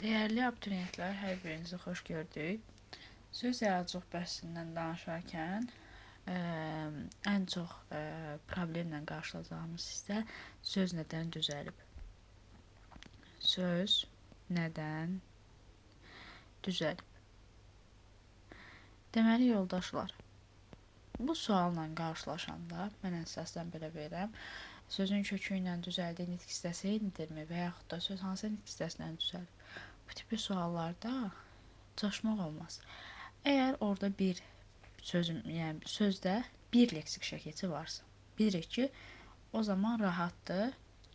Değerli abituriyentlər, hər birinizi xoş gördük. Söz yaradıcılıq bəhsindən danışarkən ən çox problemlə qarşılaşacağımız hissə söz nədən düzəlib. Söz nədən düzəlib. Deməli, yoldaşlar, bu sualla qarşılaşanda mən əsasdan belə verirəm. Sözün kökü ilə düzəldiyi nitq hissəsi eynidirmi və yaxud da söz hansı nitq hissəsindən düzəlib? Bu tipli suallarda çaşmaq olmaz. Əgər orada bir yəni sözdə bir leksik şəkilçi varsa, bilirik ki, o zaman rahatdır.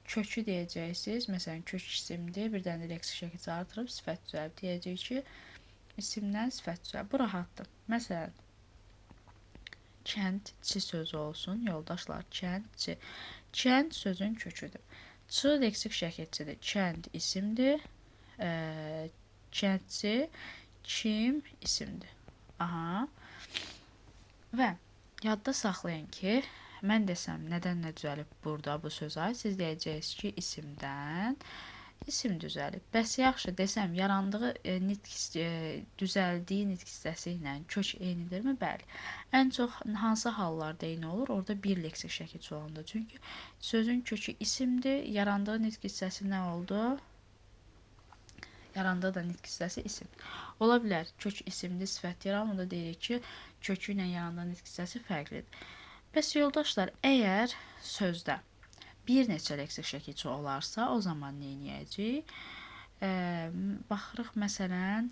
Kökü deyəcəksiniz, məsələn, kök isimdir, bir dənə leksik şəkilçi artırıb sifət düzəlib. Deyəcək ki, isimdən sifət düzəlib. Bu rahatdır. Məsələn, kəndçi sözü olsun, yoldaşlar, kəndçi. Kənd sözün köküdür. Ç leksik şəkilçidir. Kənd isimdir. Kəndçi kim isimdir. Aha. Və yadda saxlayın ki, mən desəm nədən nə düzəlib burada bu söz ay, siz deyəcəksiniz ki, isimdən isim düzəlib. Bəs yaxşı desəm, yarandığı düzəldiyi nitq hissəsi ilə kök eynidirmi? Bəli. Ən çox hansı hallarda eyni olur? Orada bir leksik şəkilçi olanda. Çünki sözün kökü isimdir, yarandığı nitq hissəsi nə oldu? Yarandığı da nitq hissəsi isim. Ola bilər, kök isimli sifət yarananda deyirik ki, kökü ilə yarandığı nitq hissəsi fərqlidir. Bəs yoldaşlar, əgər sözdə bir neçə leksik şəkilçi olarsa, o zaman nə edəcəyik? Baxırıq, məsələn,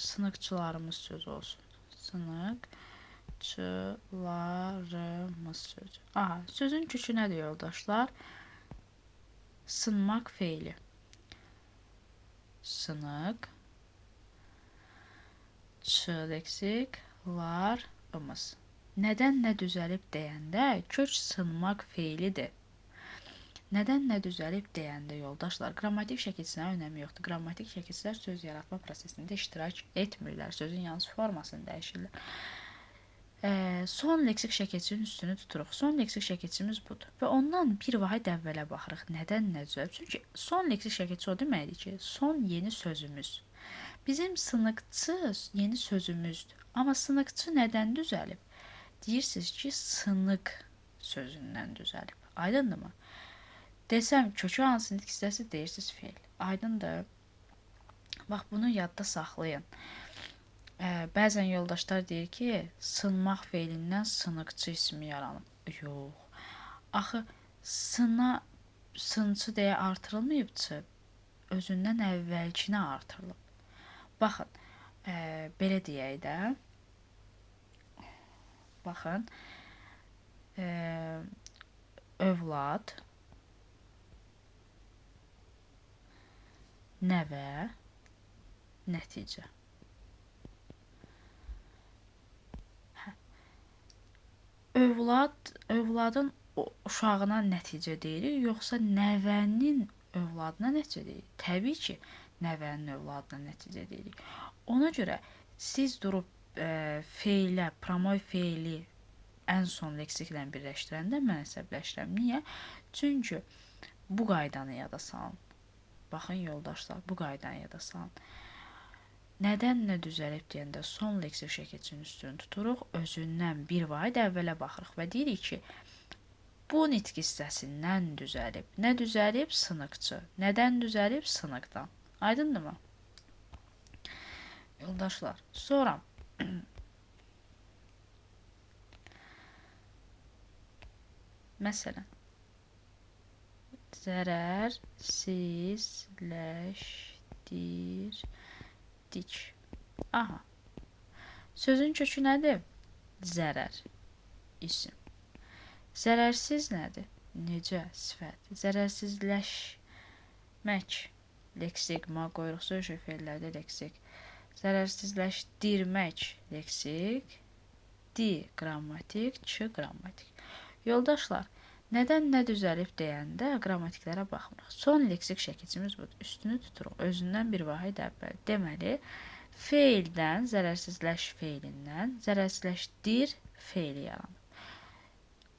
sınıqçılarımız sözü olsun. Sınıqçılarımız sözü. Aha, sözün kökü nədir yoldaşlar? Sınmaq feili. Sınıq, ç leksik, larımız. Nədən nə düzəlib deyəndə kök sınmaq feilidir. Nədən nə düzəlib deyəndə yoldaşlar, qrammatik şəkilçisinə önəmi yoxdur. Qrammatik şəkilçilər söz yaratma prosesində iştirak etmirlər. Sözün yalnız formasını dəyişirlər. Son leksik şəkilçinin üstünü tuturuq. Son leksik şəkilçimiz budur. Və ondan bir vahid əvvələ baxırıq. Nədən nə düzəlib? Çünki son leksik şəkilçi o deməkdir ki, son yeni sözümüz. Bizim sınıqçı yeni sözümüzdür. Amma sınıqçı nədən düzəlib? Deyirsiniz ki, sınıq sözündən düzəlib. Aydındırmı? Desəm, kökü hansı nitq hissəsi deyirsiniz feil. Aydındır. Bax, bunu yadda saxlayın. Bəzən yoldaşlar deyir ki, sınmaq feilindən sınıqçı ismi yaranıb. Yox. Axı, sınçı deyə artırılmayıbçı, özündən əvvəlkinə artırılıb. Baxın, belə deyək də. Baxın, övlad, nəvə, nəticə. Övladın uşağına nəticə deyirik, yoxsa nəvənin övladına nəticə deyirik? Təbii ki, nəvənin övladına nəticə deyirik. Ona görə siz durub feilə, promoy feili ən son leksiklə birləşdirəndə mən əsəbləşirəm. Niyə? Çünki bu qaydanı yada salın. Baxın yoldaşlar, bu qaydanı yada salın. Nədən nə düzəlib deyəndə son leksik şəkilçinin üstünü tuturuq, özündən bir vahid əvvələ baxırıq və deyirik ki, bu nitq hissəsindən düzəlib. Nə düzəlib? Sınıqçı. Nədən düzəlib? Sınıqdan. Aydındırmı? Yoldaşlar, sonra məsələn, zərərsizləşdirdik. Aha. Sözün kökü nədir? Zərər. İsim. Zərərsiz nədir? Necə? Sifət. Zərərsizləşmək. Leksik. Ma qoyuruq söz feillərdə leksik. Zərərsizləşdirmək. Leksik. Di. Qrammatik. Ç. Qrammatik. Yoldaşlar, nədən nə düzəlib deyəndə qrammatiklərə baxmırıq. Son leksik şəkilçimiz budur. Üstünü tuturuq. Özündən bir vahid əvvəl. Deməli, feildən, zərərsizləş feilindən, zərərsizləşdir feili yaranıb.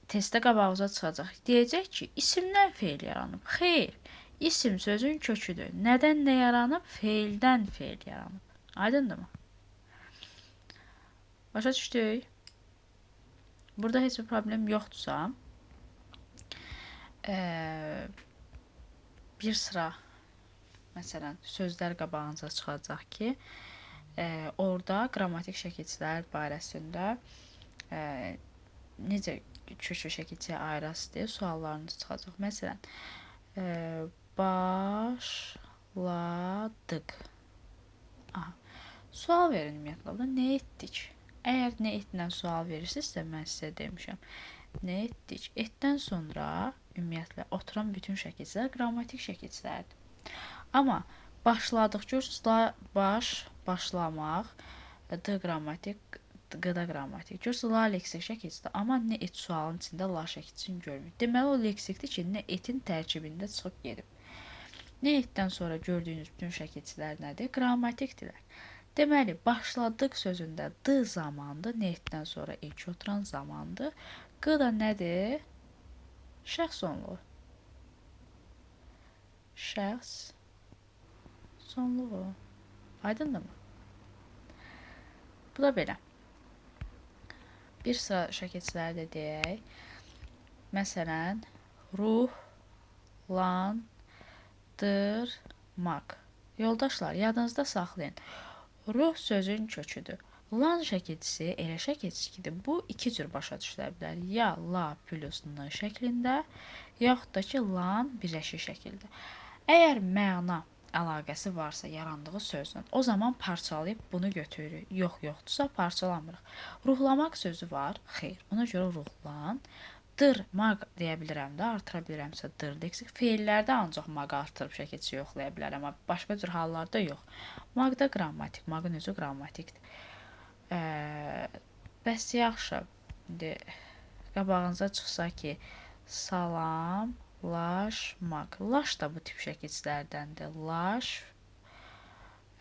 Testdə qabağımıza çıxacaq. Deyəcək ki, isimdən feil yaranıb. Xeyr, İsim sözün köküdür. Nədən nə yaranıb? Feildən feil yaranıb. Aydındırmı? Başa düşdük. Burada heç bir problem yoxdursa, bir sıra məsələn sözlər qabağınıza çıxacaq ki, orada qrammatik şəkilçilər barəsində necə kökü şəkilçiyə ayırasınız suallarınız çıxacaq. Məsələn, başladıq. Aha. Sual verin ümumiyyətlə. Burada nə etdik? Əgər nə etdən sual verirsinizsə, mən sizə demişəm. Nə etdik? Etdən sonra ümumiyyətlə oturan bütün şəkilçilər qrammatik şəkilçilərdir. Amma başladıq görürsünüz, başlamaq, d qrammatik, qda qrammatik. Görürsünüz, la leksik şəkilçidir. Amma nə et sualın içində la şəkilçisini görmür. Deməli, o leksikdir ki, nə etin tərkibində çıxıb gedib. Nə etdən sonra gördüyünüz bütün şəkilçilər nədir? Qrammatikdirlər. Deməli, başladıq sözündə d zamandır, nə etdən sonra ilk oturan zamandır. Q da nədir? Şəxs sonluğu. Şəxs sonluğu. Aydındırmı? Bu da belə. Bir sıra şəkilçiləri də deyək. Məsələn, ruhlandırmaq. Yoldaşlar, yadınızda saxlayın. Ruh sözün köküdür. Lan şəkilçisi elə şəkilçisidir. Bu iki cür başa düşülə bilər. Ya la plus n şəklində, yaxud da ki, lan birləşik şəkildə. Əgər məna əlaqəsi varsa yarandığı sözlə, o zaman parçalayıb bunu götürürük. Yoxdursa parçalamırıq. Ruhlamaq sözü var, xeyr. Ona görə ruhlan. Dır, maq deyə bilirəm də, artıra bilirəmsə dır leksik. Feillərdə ancaq mağı artırıb şəkilçi yoxlaya bilər, amma başqa cür hallarda yox. Maq da qrammatik, maqın özü qrammatikdir. Bəs yaxşı, indi qabağınıza çıxsa ki, salamlaşmaq. Laş da bu tip şəkilçilərdəndir. Laş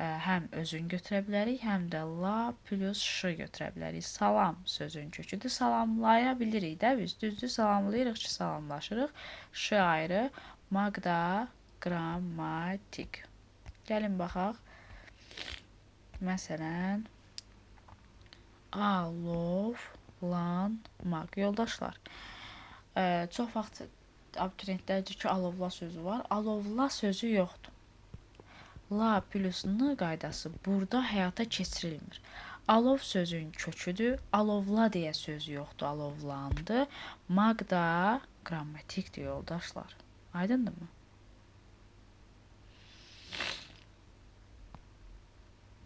həm özünü götürə bilərik, həm də la plus ş götürə bilərik. Salam sözün köküdür. Salamlaya bilirik də biz. Düzdür, salamlayırıq ki, salamlaşırıq. Ş ayrı, maq da qrammatik. Gəlin baxaq. Məsələn, alovlanmaq. Yoldaşlar, çox vaxt abituriyentlər deyir ki, alovla sözü var. Alovla sözü yoxdur. La plus n qaydası burada həyata keçirilmir. Alov sözün köküdür. Alovla deyə söz yoxdur. Alovlandı. Maq da qrammatikdir yoldaşlar. Aydındırmı?